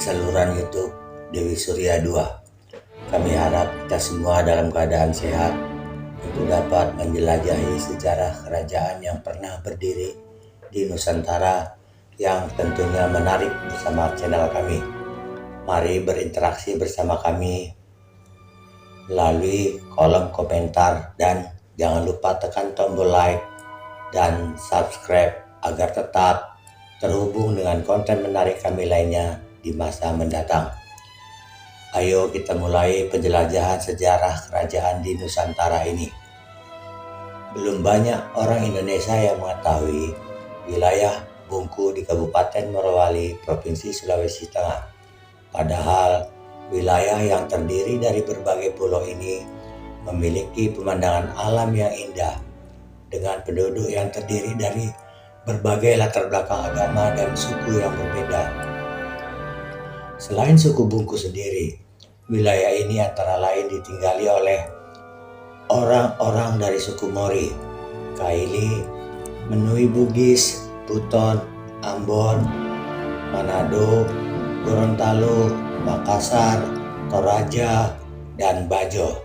saluran YouTube Dewi Surya 2. Kami harap kita semua dalam keadaan sehat untuk dapat menjelajahi sejarah kerajaan yang pernah berdiri di Nusantara yang tentunya menarik bersama channel kami. Mari berinteraksi bersama kami melalui kolom komentar dan jangan lupa tekan tombol like dan subscribe agar tetap terhubung dengan konten menarik kami lainnya di masa mendatang. Ayo kita mulai penjelajahan sejarah kerajaan di Nusantara ini. Belum banyak orang Indonesia yang mengetahui wilayah Bungku di Kabupaten Morowali, Provinsi Sulawesi Tengah. Padahal wilayah yang terdiri dari berbagai pulau ini memiliki pemandangan alam yang indah dengan penduduk yang terdiri dari berbagai latar belakang agama dan suku yang berbeda. Selain suku Bungku sendiri, wilayah ini antara lain ditinggali oleh orang-orang dari suku Mori, Kaili, Menui Bugis, Buton, Ambon, Manado, Gorontalo, Makassar, Toraja, dan Bajo.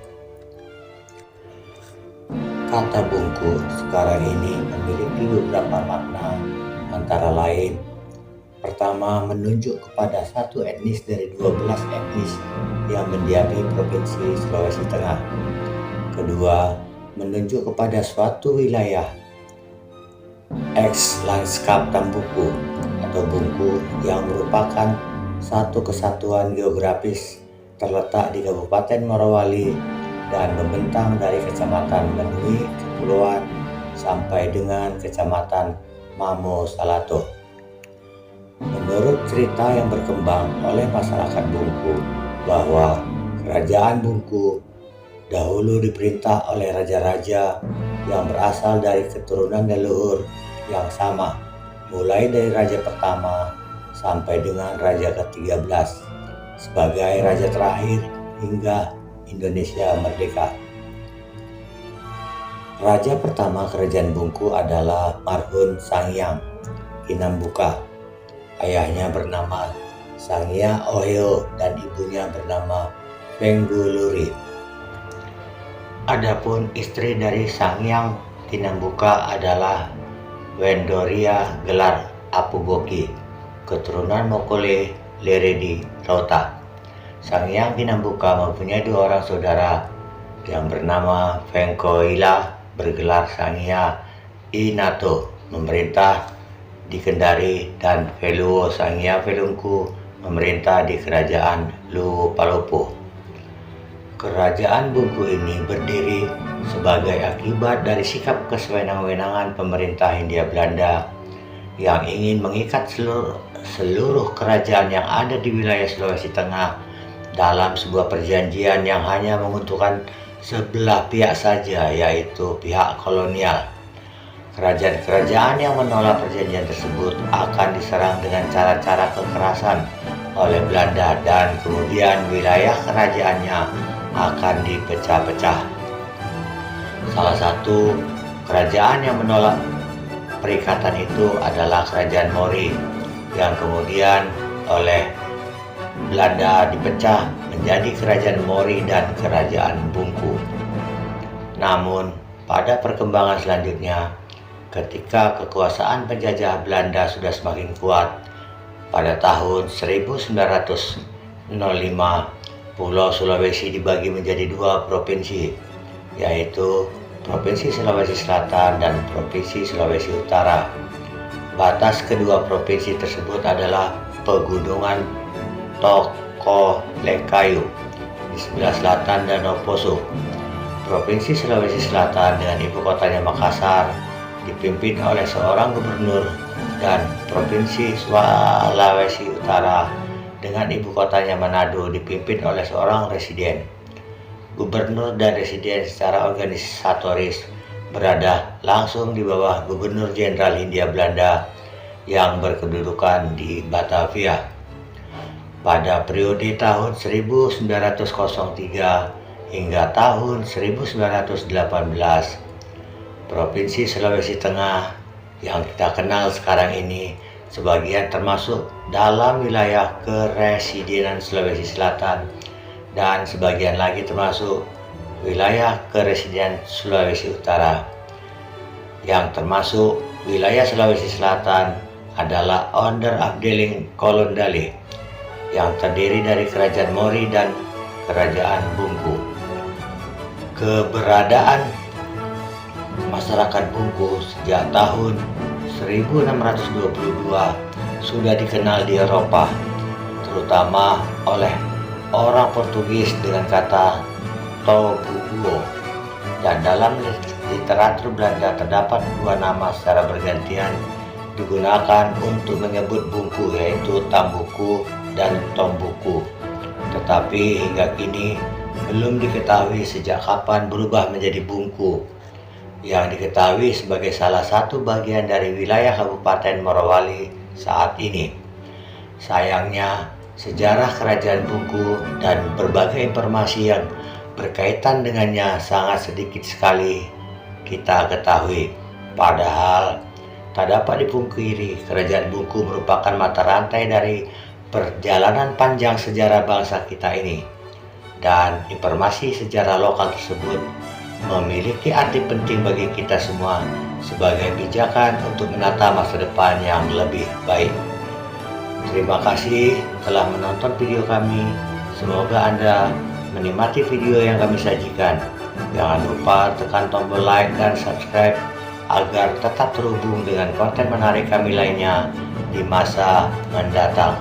Kata Bungku sekarang ini memiliki beberapa makna, antara lain: pertama, menunjuk kepada satu etnis dari 12 etnis yang mendiami Provinsi Sulawesi Tengah. Kedua, menunjuk kepada suatu wilayah eks-lanskap Tambuku atau Bungku yang merupakan satu kesatuan geografis terletak di Kabupaten Morowali dan membentang dari Kecamatan Menui Kepulauan sampai dengan Kecamatan Mamo Salato. Menurut cerita yang berkembang oleh masyarakat Bungku bahwa kerajaan Bungku dahulu diperintah oleh raja-raja yang berasal dari keturunan leluhur yang sama, mulai dari raja pertama sampai dengan raja ke-13 sebagai raja terakhir hingga Indonesia merdeka. Raja pertama kerajaan Bungku adalah marhum Sangyang Kinambuka. Ayahnya bernama Sangya Oheo dan ibunya bernama Pengguluri. Adapun istri dari Sangyang Kinambuka adalah Wendoria Gelar Apuboki, keturunan Mokole Leredi Rauta. Sangyang Kinambuka mempunyai dua orang saudara yang bernama Fengkoila bergelar Sangya Inato memerintah di Kendari dan Feluo Sangya Felungku memerintah di kerajaan Luwu Palopo. Kerajaan Bungku ini berdiri sebagai akibat dari sikap kesewenang-wenangan pemerintah Hindia Belanda yang ingin mengikat seluruh kerajaan yang ada di wilayah Sulawesi Tengah dalam sebuah perjanjian yang hanya menguntungkan sebelah pihak saja, yaitu pihak kolonial. Kerajaan-kerajaan yang menolak perjanjian tersebut akan diserang dengan cara-cara kekerasan oleh Belanda dan kemudian wilayah kerajaannya akan dipecah-pecah. Salah satu kerajaan yang menolak perikatan itu adalah kerajaan Mori yang kemudian oleh Belanda dipecah menjadi kerajaan Mori dan kerajaan Bungku. Namun pada perkembangan selanjutnya, ketika kekuasaan penjajah Belanda sudah semakin kuat, pada tahun 1905 Pulau Sulawesi dibagi menjadi dua provinsi, yaitu Provinsi Sulawesi Selatan dan Provinsi Sulawesi Utara. Batas kedua provinsi tersebut adalah Pegunungan Tokolekayu di sebelah selatan Danau Poso. Provinsi Sulawesi Selatan dengan ibu kotanya Makassar dipimpin oleh seorang gubernur, dan Provinsi Sulawesi Utara dengan ibu kotanya Manado dipimpin oleh seorang residen. Gubernur dan residen secara organisatoris berada langsung di bawah Gubernur Jenderal Hindia Belanda yang berkedudukan di Batavia. Pada periode tahun 1903 hingga tahun 1918, Provinsi Sulawesi Tengah yang kita kenal sekarang ini sebagian termasuk dalam wilayah Keresidenan Sulawesi Selatan, dan sebagian lagi termasuk wilayah Keresidenan Sulawesi Utara. Yang termasuk wilayah Sulawesi Selatan adalah Onderafdeling Kolondale yang terdiri dari Kerajaan Mori dan Kerajaan Bungku. Keberadaan masyarakat Bungku sejak tahun 1622 sudah dikenal di Eropa, terutama oleh orang Portugis dengan kata Tobuguo, dan dalam literatur Belanda terdapat dua nama secara bergantian digunakan untuk menyebut Bungku, yaitu Tambuku dan Tombuku. Tetapi hingga kini belum diketahui sejak kapan berubah menjadi Bungku, yang diketahui sebagai salah satu bagian dari wilayah Kabupaten Morowali saat ini. Sayangnya, sejarah Kerajaan Bungku dan berbagai informasi yang berkaitan dengannya sangat sedikit sekali kita ketahui. Padahal tak dapat dipungkiri, Kerajaan Bungku merupakan mata rantai dari perjalanan panjang sejarah bangsa kita ini, dan informasi sejarah lokal tersebut memiliki arti penting bagi kita semua sebagai pijakan untuk menata masa depan yang lebih baik. Terima kasih telah menonton video kami. Semoga Anda menikmati video yang kami sajikan. Jangan lupa tekan tombol like dan subscribe agar tetap terhubung dengan konten menarik kami lainnya di masa mendatang.